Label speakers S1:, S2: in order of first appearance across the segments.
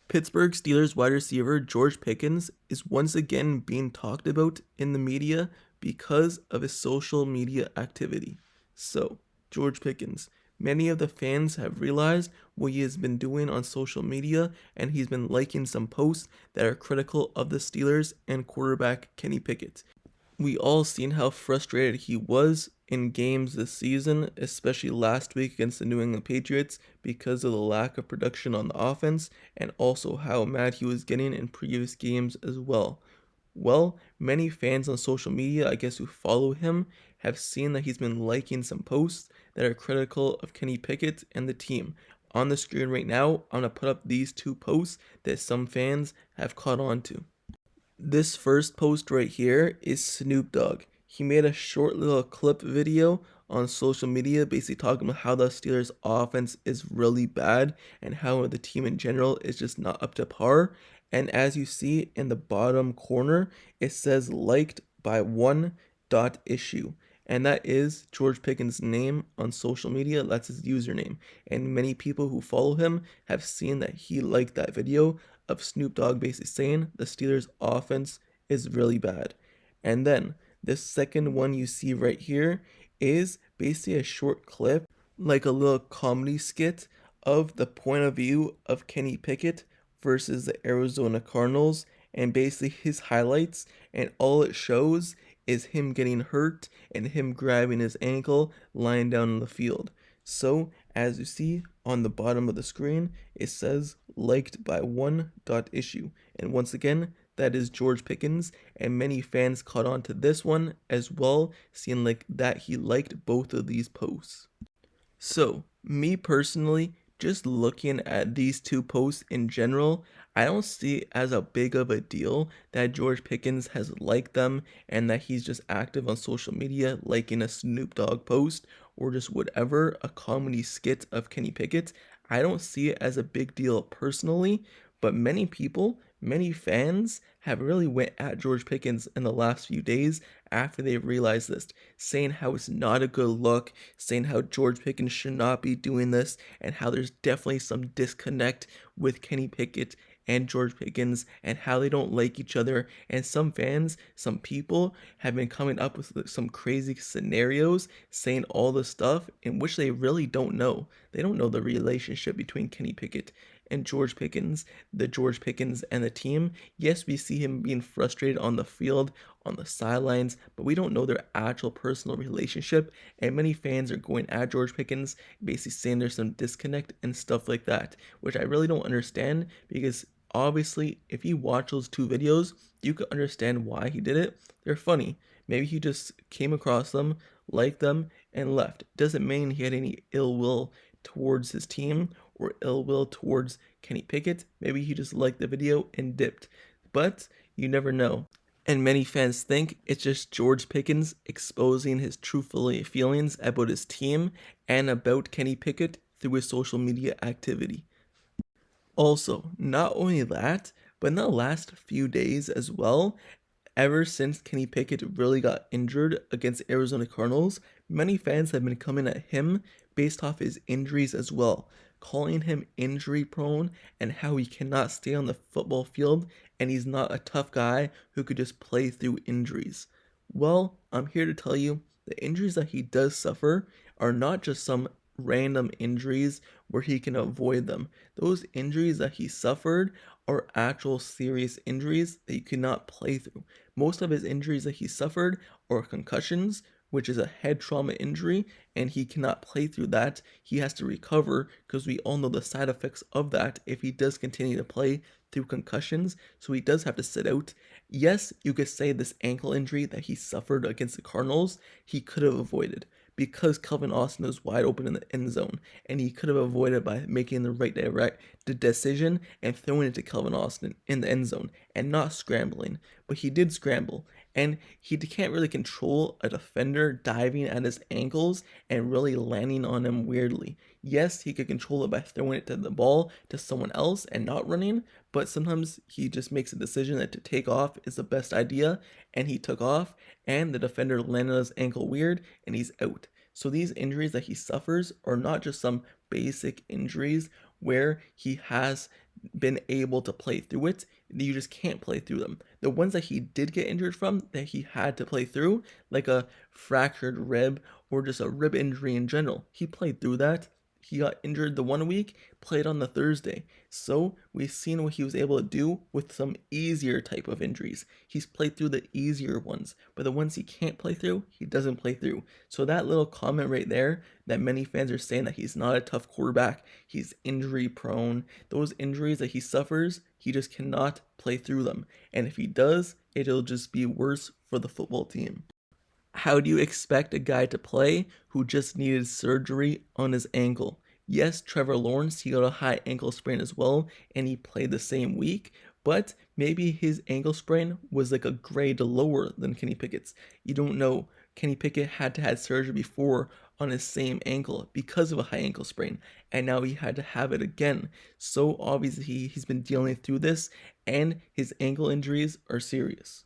S1: Pittsburgh Steelers wide receiver George Pickens is once again being talked about in the media because of his social media activity. So, George Pickens. Many of the fans have realized what he has been doing on social media, and he's been liking some posts that are critical of the Steelers and quarterback Kenny Pickett. We all seen how frustrated he was in games this season, especially last week against the New England Patriots because of the lack of production on the offense, and also how mad he was getting in previous games as well. Well, many fans on social media, I guess, who follow him, have seen that he's been liking some posts that are critical of Kenny Pickett and the team. On the screen right now, I'm going to put up these two posts that some fans have caught on to. This first post right here is Snoop Dogg. He made a short little clip video on social media basically talking about how the Steelers offense is really bad and how the team in general is just not up to par. And as you see in the bottom corner, it says liked by one dot issue. And that is George Pickens' name on social media. That's his username. And many people who follow him have seen that he liked that video of Snoop Dogg basically saying the Steelers' offense is really bad. And then the second one you see right here is basically a short clip, like a little comedy skit of the point of view of Kenny Pickett versus the Arizona Cardinals, and basically his highlights, and all it shows is him getting hurt and him grabbing his ankle lying down on the field. So, as you see on the bottom of the screen, it says liked by one dot issue. And once again, that is George Pickens, and many fans caught on to this one as well, seeing like that he liked both of these posts. So, me personally, just looking at these two posts in general, I don't see it as a big of a deal that George Pickens has liked them and that he's just active on social media liking a Snoop Dogg post or just whatever, a comedy skit of Kenny Pickett. I don't see it as a big deal personally, but many people, many fans have really went at George Pickens in the last few days after they realized this, saying how it's not a good look, saying how George Pickens should not be doing this, and how there's definitely some disconnect with Kenny Pickett and George Pickens and how they don't like each other. And some fans, some people have been coming up with some crazy scenarios saying all the stuff in which they really don't know. They don't know the relationship between Kenny Pickett and George Pickens, the George Pickens and the team. Yes, we see him being frustrated on the field, on the sidelines, but we don't know their actual personal relationship. And many fans are going at George Pickens, basically saying there's some disconnect and stuff like that, which I really don't understand because obviously, if you watch those two videos, you can understand why he did it. They're funny. Maybe he just came across them, liked them, and left. Doesn't mean he had any ill will towards his team or ill will towards Kenny Pickett. Maybe he just liked the video and dipped. But you never know. And many fans think it's just George Pickens exposing his truthful feelings about his team and about Kenny Pickett through his social media activity. Also, not only that, but in the last few days as well, ever since Kenny Pickett really got injured against the Arizona Cardinals, many fans have been coming at him based off his injuries as well, calling him injury prone and how he cannot stay on the football field and he's not a tough guy who could just play through injuries. Well, I'm here to tell you the injuries that he does suffer are not just some random injuries where he can avoid them. Those injuries that he suffered are actual serious injuries that you cannot play through. Most of his injuries that he suffered are concussions, which is a head trauma injury, and he cannot play through that. He has to recover because we all know the side effects of that if he does continue to play through concussions, so he does have to sit out. Yes, you could say this ankle injury that he suffered against the Cardinals, he could have avoided because Kwon Austin was wide open in the end zone, and he could have avoided by making the right decision and throwing it to Kwon Austin in the end zone and not scrambling. But he did scramble, and he can't really control a defender diving at his ankles and really landing on him weirdly. Yes, he could control it by throwing it to the ball to someone else and not running, but sometimes he just makes a decision that to take off is the best idea, and he took off, and the defender landed on his ankle weird, and he's out. So these injuries that he suffers are not just some basic injuries where he has been able to play through it. You just can't play through them. The ones that he did get injured from, that he had to play through, like a fractured rib or just a rib injury in general, he played through that. He got injured the one week, played on the Thursday. So we've seen what he was able to do with some easier type of injuries. He's played through the easier ones, but the ones he can't play through, he doesn't play through. So that little comment right there, that many fans are saying that he's not a tough quarterback, he's injury prone, those injuries that he suffers, he just cannot play through them. And if he does, it'll just be worse for the football team. How do you expect a guy to play who just needed surgery on his ankle? Yes, Trevor Lawrence, he got a high ankle sprain as well, and he played the same week, but maybe his ankle sprain was like a grade lower than Kenny Pickett's. You don't know. Kenny Pickett had to have surgery before on his same ankle because of a high ankle sprain, and now he had to have it again. So obviously he's been dealing through this, and his ankle injuries are serious.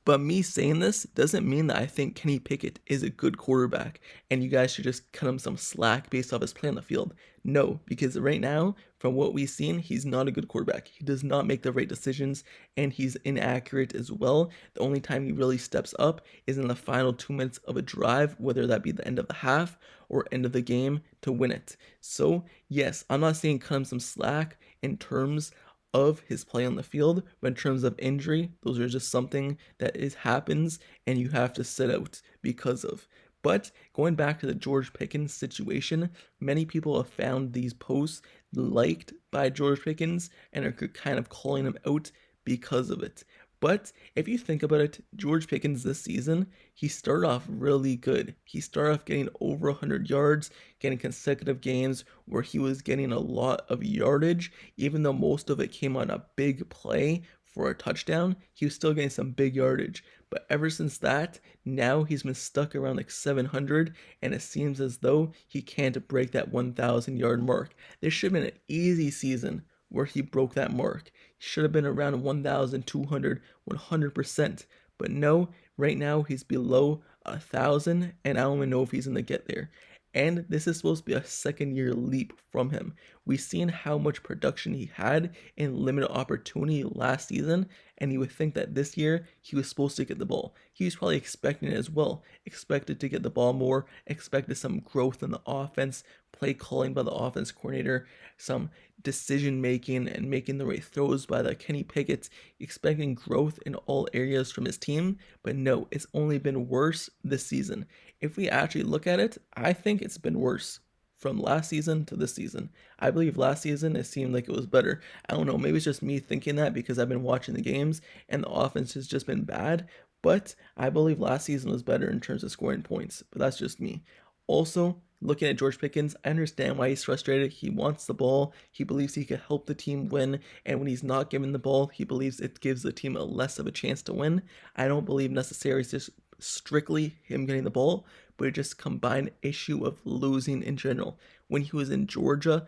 S1: But me saying this doesn't mean that I think Kenny Pickett is a good quarterback and you guys should just cut him some slack based off his play on the field. No, because right now, from what we've seen, he's not a good quarterback. He does not make the right decisions and he's inaccurate as well. The only time he really steps up is in the final 2 minutes of a drive, whether that be the end of the half or end of the game to win it. So, yes, I'm not saying cut him some slack in terms of his play on the field, but in terms of injury, those are just something that happens and you have to sit out because of. But going back to the George Pickens situation, many people have found these posts liked by George Pickens and are kind of calling him out because of it. But if you think about it, George Pickens this season, he started off really good. He started off getting over 100 yards, getting consecutive games where he was getting a lot of yardage, even though most of it came on a big play for a touchdown, he was still getting some big yardage. But ever since that, now he's been stuck around like 700, and it seems as though he can't break that 1,000 yard mark. This should have been an easy season where he broke that mark. He should have been around 1,200, 100%. But no, right now he's below 1,000, and I don't even know if he's going to get there. And this is supposed to be a second-year leap from him. We've seen how much production he had in limited opportunity last season, and you would think that this year he was supposed to get the ball. He was probably expecting it as well. Expected to get the ball more, expected some growth in the offense, play calling by the offense coordinator, some decision making and making the right throws by the Kenny Pickett, expecting growth in all areas from his team. But no, it's only been worse this season. If we actually look at it, I think it's been worse from last season to this season. I believe last season it seemed like it was better. I don't know, maybe it's just me thinking that because I've been watching the games and the offense has just been bad, but I believe last season was better in terms of scoring points, but that's just me. Also, looking at George Pickens, I understand why he's frustrated. He wants the ball. He believes he can help the team win. And when he's not given the ball, he believes it gives the team a less of a chance to win. I don't believe necessarily it's just strictly him getting the ball, but it's just combined issue of losing in general. When he was in Georgia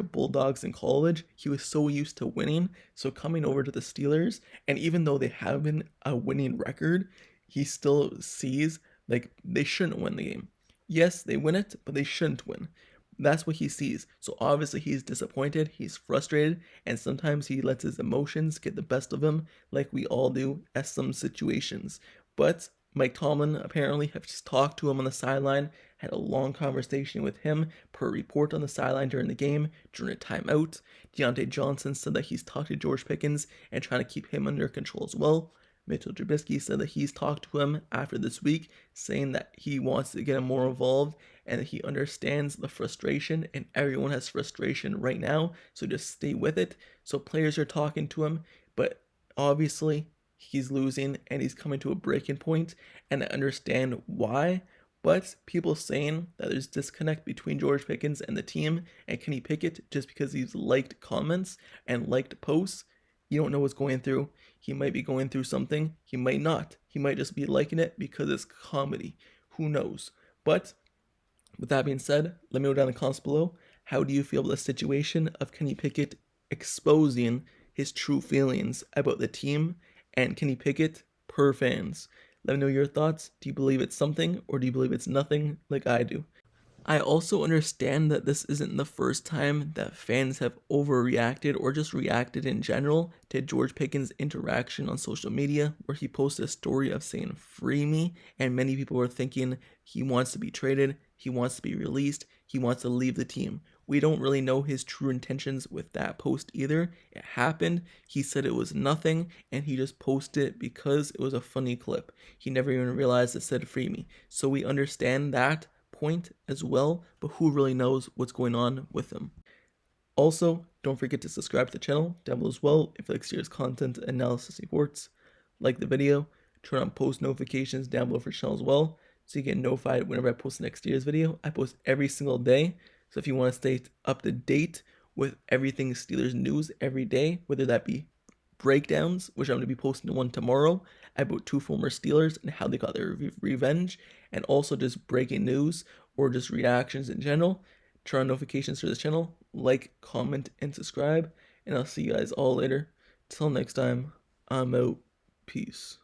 S1: Bulldogs in college, he was so used to winning. So coming over to the Steelers, and even though they have been a winning record, he still sees like they shouldn't win the game. Yes, they win it, but they shouldn't win. That's what he sees. So obviously he's disappointed, he's frustrated, and sometimes he lets his emotions get the best of him, like we all do at some situations. But Mike Tomlin apparently have just talked to him on the sideline, had a long conversation with him per report on the sideline during the game, during a timeout. Deontay Johnson said that he's talked to George Pickens and trying to keep him under control as well. Mitchell Trubisky said that he's talked to him after this week, saying that he wants to get him more involved and that he understands the frustration, and everyone has frustration right now, so just stay with it. So players are talking to him, but obviously he's losing and he's coming to a breaking point, and I understand why. But people saying that there's disconnect between George Pickens and the team and Kenny Pickett just because he's liked comments and liked posts, you don't know what's going through. He might be going through something. He might not. He might just be liking it because it's comedy. Who knows? But with that being said, let me know down in the comments below. How do you feel about the situation of Kenny Pickett exposing his true feelings about the team and Kenny Pickett per fans? Let me know your thoughts. Do you believe it's something or do you believe it's nothing like I do? I also understand that this isn't the first time that fans have overreacted or just reacted in general to George Pickens' interaction on social media, where he posted a story of saying "free me," and many people were thinking he wants to be traded, he wants to be released, he wants to leave the team. We don't really know his true intentions with that post either. It happened, he said it was nothing, and he just posted it because it was a funny clip. He never even realized it said "free me." So we understand that point as well, but who really knows what's going on with him. Also, don't forget to subscribe to the channel down below as well if you like serious content, analysis, reports. Like the video, turn on post notifications down below for the channel as well, so you get notified whenever I post the next year's video. I post every single day, so if you want to stay up to date with everything Steelers news every day, whether that be breakdowns, which I'm going to be posting one tomorrow about 2 former Steelers and how they got their revenge, and also just breaking news or just reactions in general. Turn on notifications for this channel, like, comment, and subscribe, and I'll see you guys all later. Till next time, I'm out. Peace.